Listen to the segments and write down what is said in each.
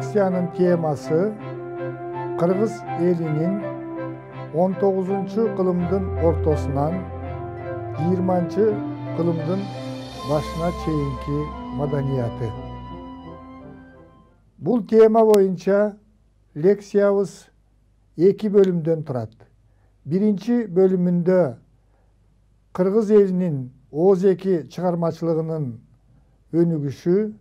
leksiyanın teması Kırgız elinin 19-cı kılımdın ortasından 20-cı kılımdın başına çeyinki madaniyatı. Bul tema boyunca leksiyabız 2 bölümden turat. Birinci bölümünde Kırgız elinin oğuzeki çıkarmacılığının önügüşü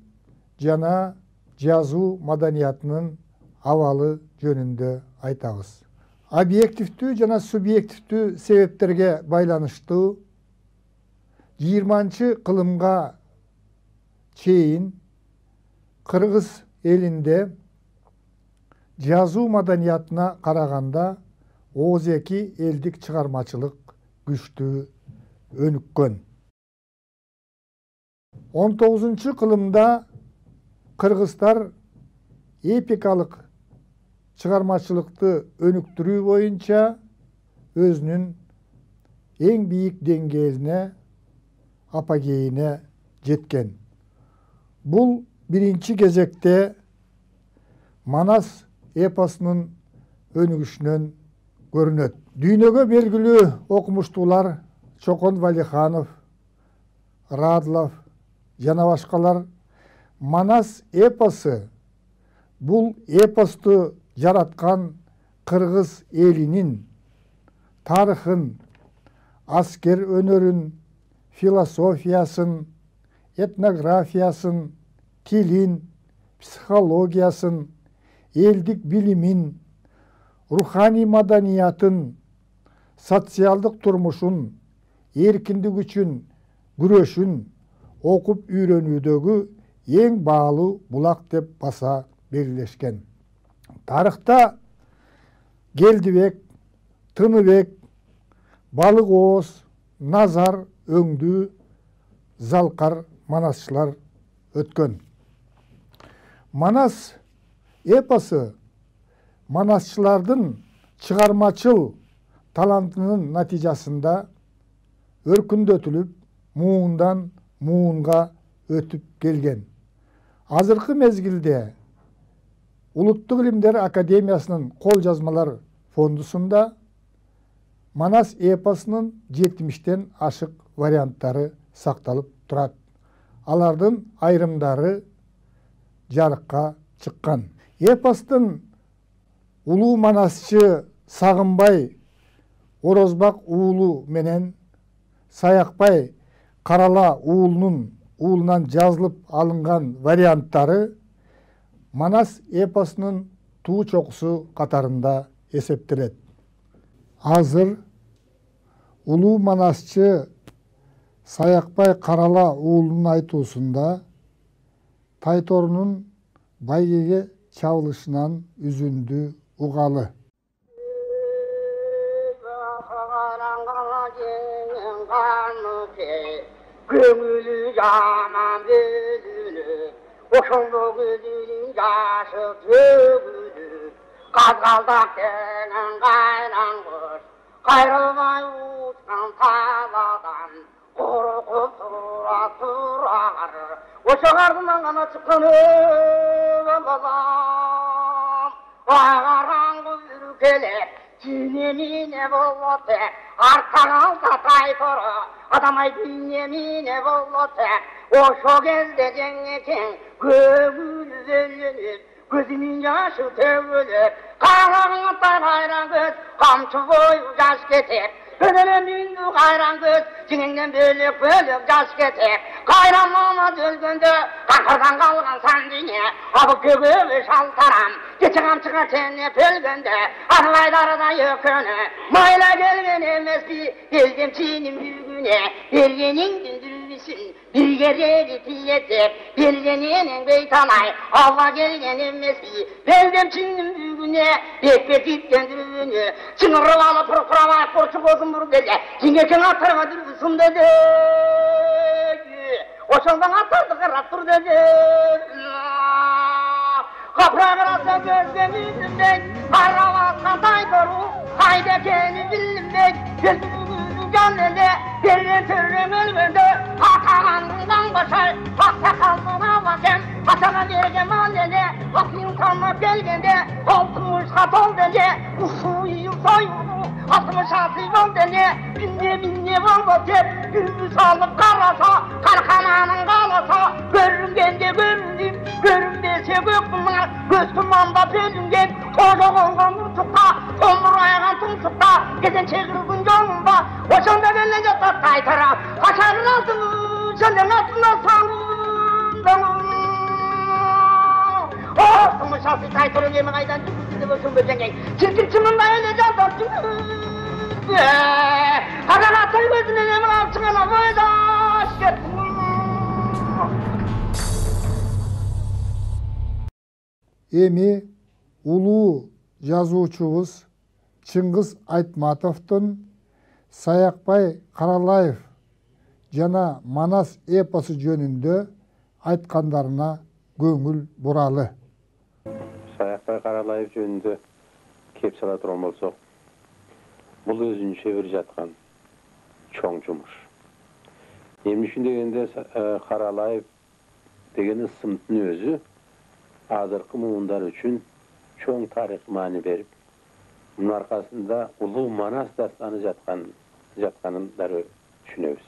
jana жазуу madaniyatının avalı жөнүндө айтабыз. Объективдүү жана субъективдүү себептерге байланыштуу 20-cı кылымга чейин Кыргыз элинде жазуу маданиятына караганда оозеки элдик чыгармачылык күчтүү өнүккөн. 19-cı кылымда Kırgızlar epikalık çıkarmacılıkты önüktürүү boyunca özünün en büyük dengeyine, apogeyine jetken. Bul birinci gezekte Manas eposunun önügüşünөн görünöt. Dünyögө belgilүү okumuştular Çokon Valixanov, Radlov jana başkalar Manas eposu bul epostu yaratkan Kırgız elinin tarihın, asker önörün, filosofiyasın, etnografiyasın, tilin, psikologiyasın, eldik bilimin, ruhani madaniyatın, sosyaldık turmuşun, erkindik üçün, güreşün, okup үйрөнүүдөгү ең bağlı bulak деп basa belirleşken. Tarihta Geldibek, Tınıbek, Balık Oğuz, Nazar, Öngdü, Zalkar, Manasçılar ötkön. Manas eposu Manasçılardın çıkarmaçıl talantının neticesinde örkündötülüp muğundan muğunga ötüp gelgen. Azırkı mezgilde Улуттук илимдер академиясынын кол жазмалар фондусунда Manas эпосунун 70-тен ашык варианттары сакталып турат. Алардын айрымдары жарыкка чыккан. Эпостун улуу манасчы Сагынбай Орозбак уулу менен Саякбай Карала уулунан жазылып алынган варианттары Manas eposunun tуу çokusu katarında eseptilet. Azır uluu manasçı Sayakbay Karala уулунун айтуусунда Taytorunun байгеге çabılışынан üzündü ugalı. Oşonlu gözünün yaşı tövüdü, Kazgaldak denen kaynanmış, Kayrılmay uçkan taladan, Korkup turar, Oşak ardından kana çıkan öven bazam, Ağaranğı ülkeler, Cinemine bollate, Artan alta taytoru, Adamay dinlemine bollate, Oşo gelde cengeken, Göğül bölünüp, gözümün yaşı tövülüp, Karanlıktan hayran göz, kamçı boyu yaş getir. Önüne bündü hayran göz, Cingenden bölük yaş getir. Kayranlığına dölgünde, Kakırdan kalgan sandine, Abı kögüvü şaltaram, Geçen çıkar tenne pölgünde, Anılayları da yökünü, Mayla gelgen emesi, Geldim çiğnim büyüğüne, Belgenin dündürmüşsün, Bir yere tiyete, Belgenin beytanay, Allah gelgen emesi, Beldem çiğnim büyüğüne, Bekletip döndürünü, Çınırıvalı pırpıramak korçuk olsun buru dedi, Cingeken atırma dürgüsün dedi, Oşondan atardı kırat dur dedi, Kaprağırasa gözlemizimden, Arravaskan taydoru, Haydekeni bilimden, Gözümüzün canlede, Birinin türlüm ölmünde, Hakanından başar, Hakta kaldığına vaken, Paşaga bergen mahallede, atın tanına belgende, 60 kat ol dene, usul yıl sayılı, 66 yıl dene, binne var tep, gündüz alıp karasa, karkananın kalasa, görüngende göründüm, görünmese gök bunlar, göz kumanda bölüngen, toca olgan urtukta, tomur ayagan tumsukta, geden çekirgin yolunda, oşanda belli yatar taytara, kaşarın altını, senden altına sağlığından. Oh, şahsi taytara yemek aydan çıkmışsın da bolsun böcengey, çirkin çımında öyle candan çıkmış. Karan atay gözüne yemek alıp çıkana, boydaş getsin. Эми улуу жазуучубуз Чыңгыз Айтматовдун Саякбай Каралаев жана Манас эпосу жөнүндө айткандарына көңүл буралы. Саякбай Каралаев жөнүндө кеп сала турган болсок, бул өзүнчө бир жаткан чоң жумуш. Эмне үчүн дегенде Каралаев деген ысымдын өзү азыркы муундар үчүн чоң тарих маани берип, мунун аркасында улуу Манас дастаны жатканын дары түшүнөбүз.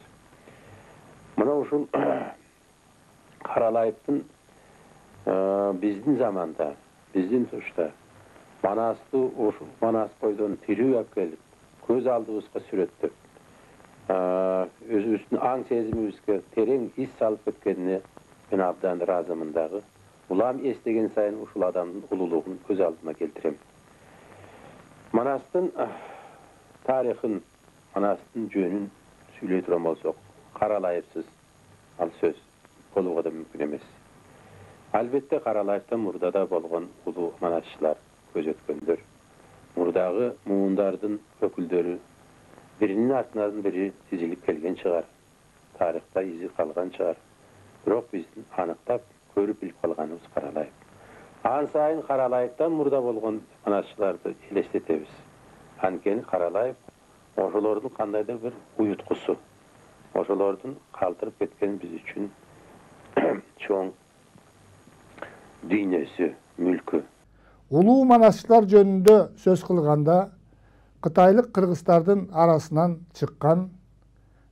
Мына ушул Каралаевдин биздин заманда, биздин тушта Манасты ушул Манас бойдон тирүү алып келип, көз алдыбызга сүрөттөп, өзүбүздүн аң сезимибизге терең из салып кеткенине мен абдан ыраазымын дагы. Улам эстеген сайын ушул адамдын улуулугун көз алдыма келтирем. Манастын тарихын, Манастын жөнүн сүйлөй турган болсок, Каралаевсыз ал сөз болууга да мүмкүн эмес. Албетте Каралаевден мурда да болгон улуу манасчылар, көз өткөндөр. Мурдагы муундардын өкүлдөрү биринин артынан бири тизилип келген чыгар. Тарихта изи калган чыгар. Бирок биздин аныктап көрүп билип калганыбыз Каралаев. Ан сайын Каралаевден мурда болгон манасчыларды элестетебиз. Анткени Каралаев ошолордун кандайдыр бир уюткусу. Ошолордун калтырып кеткен биз үчүн чоң дүйнөсү, мүлкү. Улуу манасчылар жөнүндө сөз кылганда Кытайлык кыргыздардын арасынан чыккан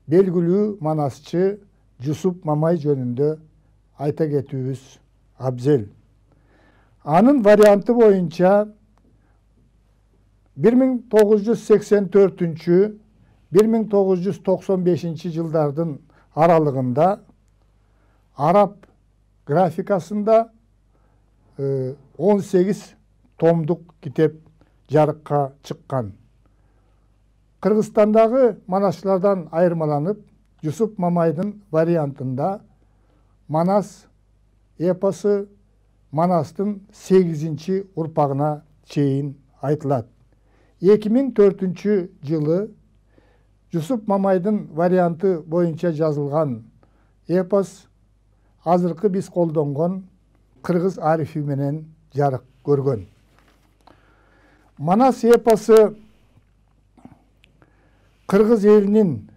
белгилүү манасчы Жусуп Мамай жөнүндө айта кетүүбүз абзел. Анын варианты боюнча 1984-1995 жылдардын аралыгында араб графикасында 18 томдук китеп жарыкка чыккан. Кыргызстандагы манасчылардан айырмаланып, Жусуп Мамайдын вариантында Манас эпосу Манастын 8-ci урпагына чейин айтылат. 2004 жылы Жусуп Мамайдын варианты боюнча жазылган эпос азыркы биз колдонгон кыргыз арифи менен жарык көргөн. Манас эпосу кыргыз элинин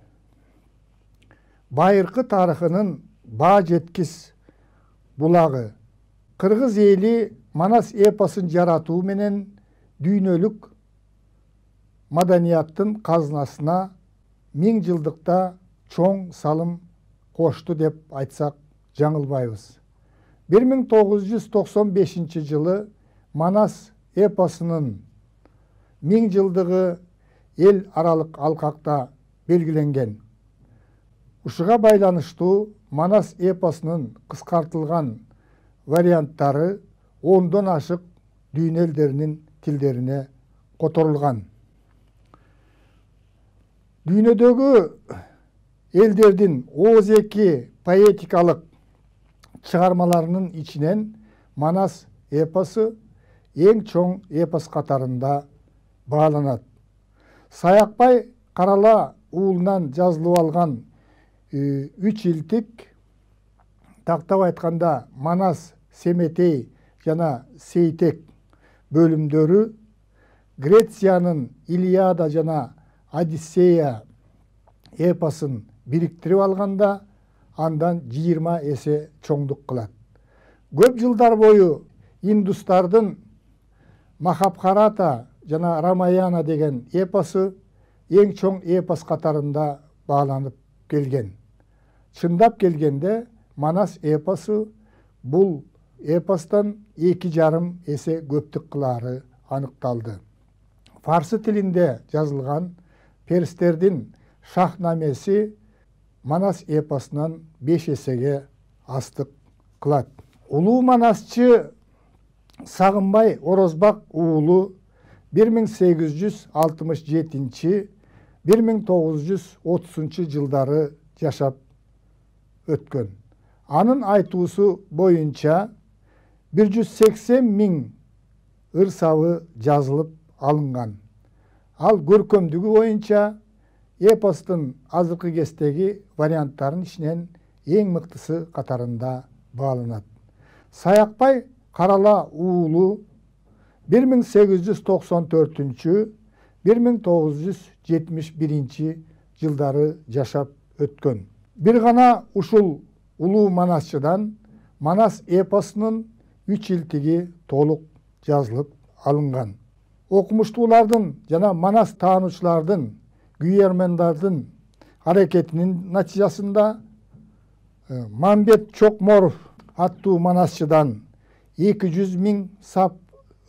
байыркы тарыхынын баа жеткис булагы. Кыргыз эли Манас эпосун жаратуу менен дүйнөлүк маданияттын казынасына 1000 жылдыкта чоң салым кошту деп айтсак жаңылбайбыз. 1995 жылы Манас эпосунун 1000 жылдыгы эл аралык алкакта белгиленген. Ушуга байланыштуу Манас эпосунун кыскартылган варианттары 10дон ашык дүйнө элдеринин тилдерине которулган. Дүйнөдөгү элдердин ооз-эки поэтикалык чыгармаларынын ичинен Манас эпосу эң чоң эпос катарында бааланат. Саякбай Карала уулунан жазылып алган 3 илтик, тактап айтканда Манас, Семетей жана Сейтек бөлүмдөрү Грециянын Илиада жана Одиссея эпосун бириктирип алганда андан 20 эсе чоңдук кылат. Көп жылдар бою индустардын Махабхарата жана Рамаяна деген эпосу эң чоң эпос катарында бааланып келген. Чындап келгенде Манас эпосу бул эпостон 2,5 эсе көптүк кылары аныкталды. Фарсы тилинде жазылган перистердин Шахнамеси Манас эпосунан 5 эсеге астык кылат. Улуу манасчы Сагынбай Орозбак уулу 1867-1930 жылдары жашап өткөн. Анын айтуусу боюнча 180 000 ырсабы жазылып алынган. Ал көркөмдүгү боюнча эпостун азыркы кездеги варианттарын ичинен эң мыктысы катарында бааланат. Саякбай Карала уулу 1894-1971 жылдары жашап өткөн. Бир гана ушул улуу манасчыдан Манас эпосунун 3 илтиги толук жазылып алынган. Окумуштуулардын жана Манас таануучулардын, күйөрмандардын аракетинин натыйжасында Мамбет Чокморов аттуу манасчыдан 200 000 сап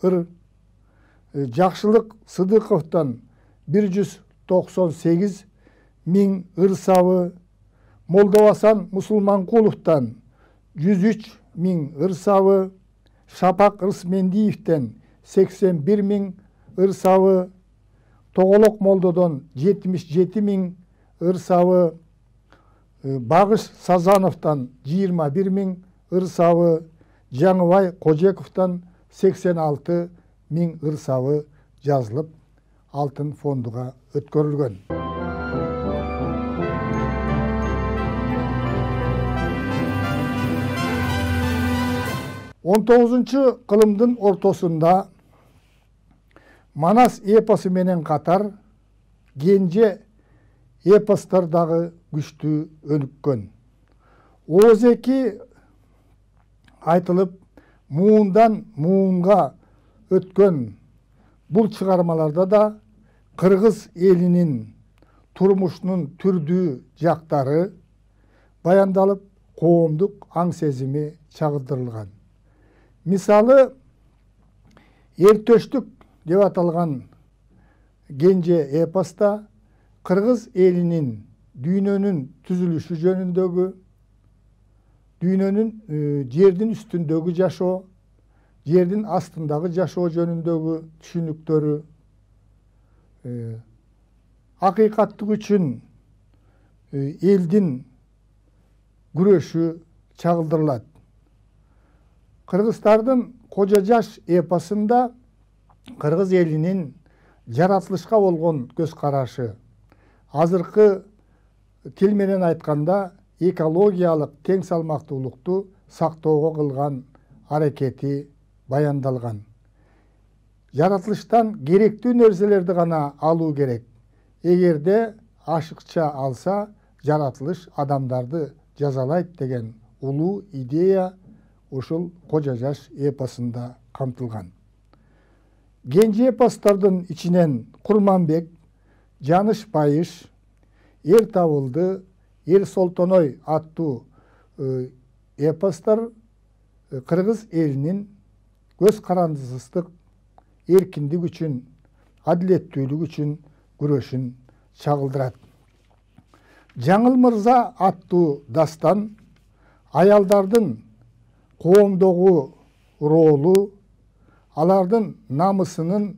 ыр, Жакшылык Сыдыковтан 198 000 ырсабы, Молдовасан Мусулманкуловтан 103 000 ырсабы, Шапак Рысмендиевтен 81 000 ырсабы, Тоголок Молдодон 77 000 ырсабы, Багыш Сазановтан 21 000 ырсабы, Жаңыбай Кожековтан 86 000 ырсабы жазылып алтын фондуга өткөрүлгөн. 19 кылымдын ортосунда Манас эпосу менен катар кенже эпостор дагы күчтүү өнүккөн. Озеки айтылып, муундан муунга өткөн бул чыгармаларда да кыргыз элинин турмушунун түрдүү жактары баяндалып, коомдук аң сезими чагылдырылган. Мисалы, Эртөштүк деп аталган кенже эпоста кыргыз элинин дүйнөнүн түзүлүшү жөнүндөгү, дүйнөнүн жердин үстүндөгү жашоо, жердин астындагы жашоо жөнүндөгү түшүнүктөрү, акыйкаттык үчүн элдин күрөшү чагылдырылат. Кыргыздардын Кожо Жаш эпосунда кыргыз элинин жаратылышка болгон көз карашы, азыркы тил менен айтканда экологиялык тең салмактуулукту сактоого кылган аракети баяндалган. Жаратылыштан керектүү нерселерди гана алуу керек. Эгерде ашыкча алса, жаратылыш адамдарды жазалайт деген улуу идея ушул Кожо Жаш эпосунда камтылган. Кенже эпостордун ичинен Курманбек, Жаныш Байыш, Эр табылды, Эр Солтоной аттуу эпостор кыргыз элинин көз карандысыздык, эркиндик үчүн, адилеттүүлүк үчүн күрөшүн чагылдырат. Жаңыл Мырза аттуу дастан аялдардын коомдогу ролу, алардын намысынын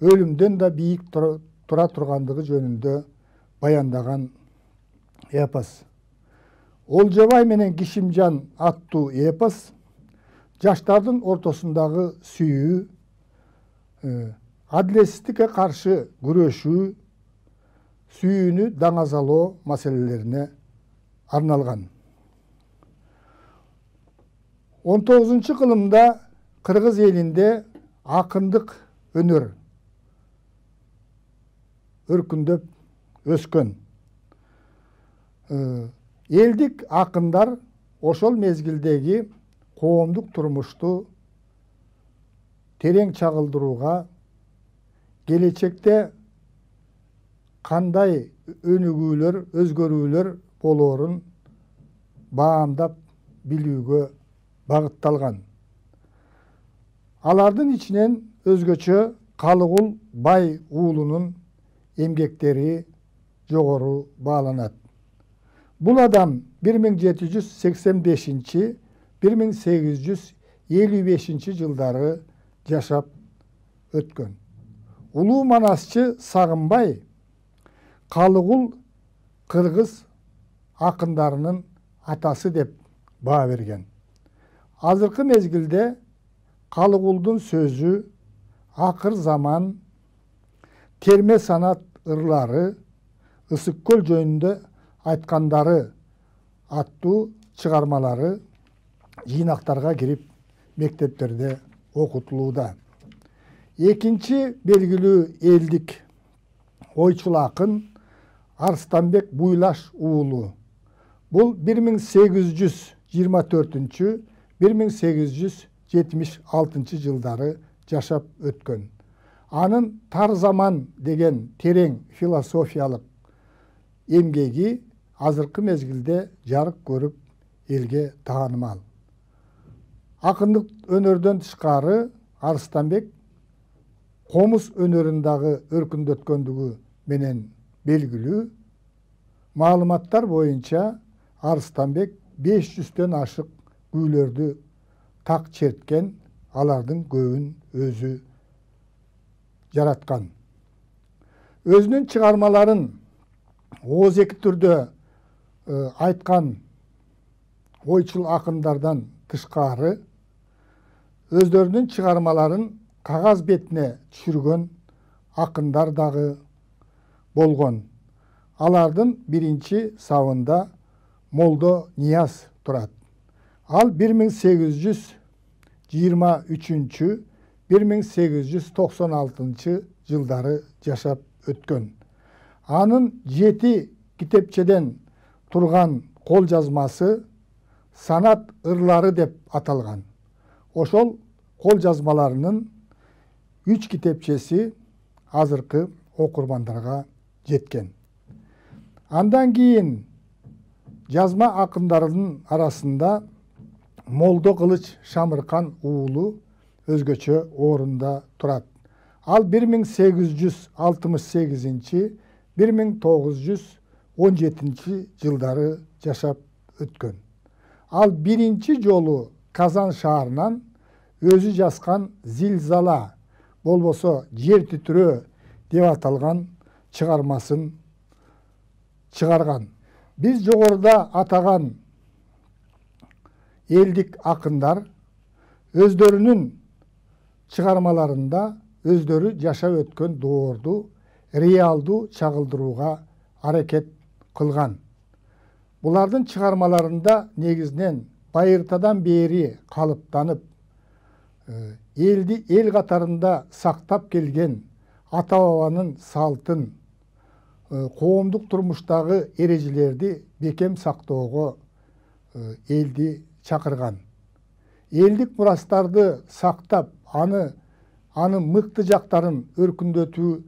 өлүмдөн да бийик тура тургандыгы жөнүндө баяндаган эпос. Олжобай менен Кишимжан аттуу эпос жаштардын ортосундагы сүйүү, адилетсиздикке каршы күрөшүү, сүйүүнү даңазалоо маселелерине арналган. 19 кылымда кыргыз элинде акындык өнөр өркүндөп өскөн. Элдик акындар ошол мезгилдеги коомдук турмушту терең чагылдырууга, келечекте кандай өнүгүүлөр, өзгөрүүлөр болоорун баамдап билүүгө багытталган. Алардын ичинен өзгөчө Калыгул бай уулунун эмгектери жогору бааланат. Бул адам 1785-1855 жылдары жашап өткөн. Улуу манасчы Сагынбай Калыгул кыргыз акындарынын атасы деп баа берген. Азыркы мезгилде Калыгулдун сөзү, акыр заман, терме санат ырлары, Ысык көл жөнүндө айткандары аттуу чыгармалары жыйнактарга кирип мектептерде окутулууда. Экинчи белгилүү элдик ойчул акын Арстанбек Буйлаш уулу. Бул 1824-1876 жылдары жашап өткөн. Анын Тар заман деген терең философиялык эмгеги азыркы мезгилде жарык көрүп элге таанымал. Акындык өнөрдөн тышкары Арстанбек комуз өнөрүндагы өркүндөткөндүгү менен белгилүү. Маалыматтар боюнча Арстанбек 500-төн ашык күүлөрдү так черткен, алардын көбүн өзү жараткан. Өзүнүн чыгармаларын ооз-эки түрдө айткан ойчул акындардан тышкары өздөрүнүн чыгармаларын кагаз бетине түшүргөн акындар дагы болгон. Алардын биринчи сабында Молдо Нияз турат. Ал 1823-1896 жылдары жашап өткөн. Анын 7 китепчеден турган кол жазмасы санат ырлары деп аталган. Ошол кол жазмаларынын 3 китепчеси азыркы окурмандарга жеткен. Андан кийин жазма акындарынын арасында Молдо Кылыч Шамыркан уулу өзгөчө орунда турат. Ал 1868-1917 жылдары жашап өткөн. Ал биринчи жолу Казан шаарынан өзү жазган Зилзала болбосо жер титирөө деп аталган чыгармасын чыгарган. Биз жогоруда атаган элдик акындар өздөрүнүн чыгармаларында өздөрү жашап өткөн доорду реалдуу чагылдырууга аракет кылган. Булардын чыгармаларында негизинен байыртадан бери калыптанып, элди эл катарында сактап келген ата-бабанын салтын, коомдук турмуштагы эрежелерди бекем сактоого элди чакырган. Элдик мурастарды сактап, аны мыкты жактарын өркүндөтүү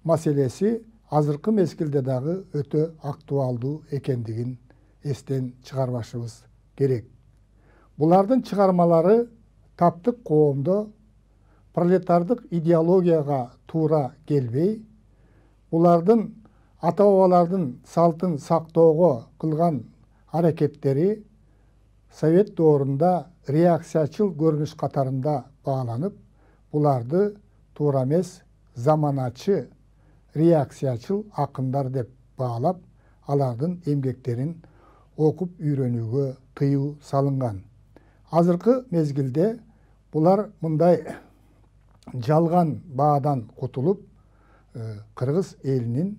маселеси азыркы мезгилде дагы өтө актуалдуу экендигин эстен чыгарбашыбыз керек. Булардын чыгармалары таптык коомдо пролетардык идеологияга туура келбей, булардын ата-бабалардын салтын сактоого кылган аракеттери Совет доорунда реакциячыл көрүнүш катарында бааланып, буларды туура эмес заманачы реакциячыл акындар деп баалап, алардын эмгектерин окуп үйрөнүүгө тыюу салынган. Азыркы мезгилде булар мындай жалган баадан кутулуп, кыргыз элинин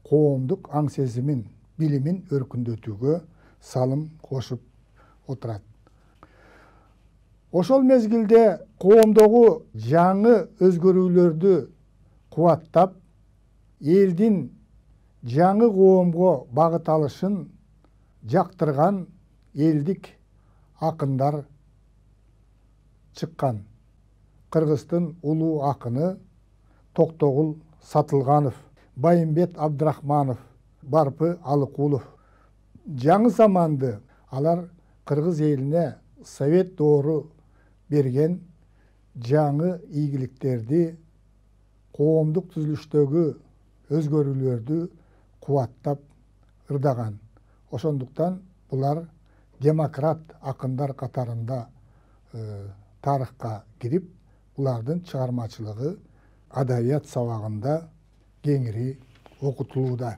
коомдук аң сезимин, билимин өркүндөтүүгө салым кошуп отурат. Ошол мезгилде коомдогу жаңы өзгөрүүлөрдү кубаттап, элдин жаңы коомго багыт алышын жактырган элдик акындар чыккан Кыргыздын улуу акыны Токтогул Сатылганов, Байымбет Абдрахманов, Барпы Алыкулов. Жаңы заманды алар Кыргыз элине Совет доору берген жаңы ийгиликтерди, коомдук түзүлүштөгү өзгөрүүлөрдү кубаттап ырдаган. Ошондуктан булар демократ акындар катарында тарыхка кирип, булардын чыгармачылыгы адабият сабагында кеңири окутулууда.